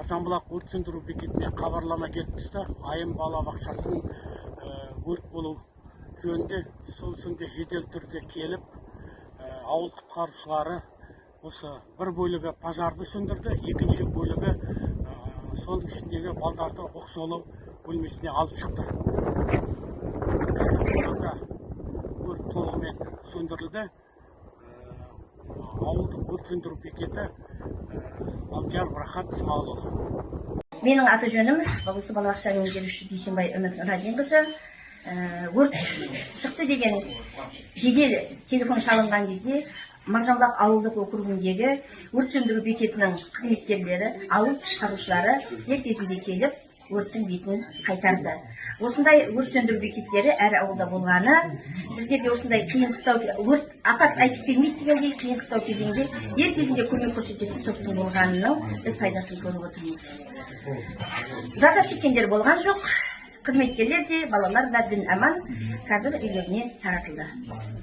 Мағжанбұлақ өрт сөндіру бекетіне хабарлама келіп түсті. Айым балабақшасының өрт болу жөнінде сол үстінде жедел түрде келіп, ауыл құтқарушылары осы бір бөлігі пожарды сөндірді, екінші бөлігі соның ішіндегі балдарды оқшаулау бөлмесіне алып шықты. Қазіргі таңда өрт толығымен сөндірілді. Ауылдық өрт сөндіру бекеті Алдияр Рахат Исмаилұлы. Менің аты жөнім облыстық балабақша меңгерушісі Дүйсенбай Үміт Нұрәденқызы. Өрт шықты деген жедел телефон шалынған кезде Мағжанбұлақ ауылдық округіндегі өрт сөндіру бекетінің қызметкерлері, ауыл құтқарушылары ертесінде келіп, өрттің бетін қайтарды. Осындай өрт сөндіру бекеттері әр ауылда болғаны, біздерге осындай қиын-қыстау өрт апат айтып келмейді дегендей қиын-қыстау кезеңде ертесінде көмек көрсететін топтың болғанының біз пайдасын көріп отырмыз. Зардап шеккендер болған жоқ, қызметкерлер де, балалар да дін аман, қазір үйлеріне таратылды.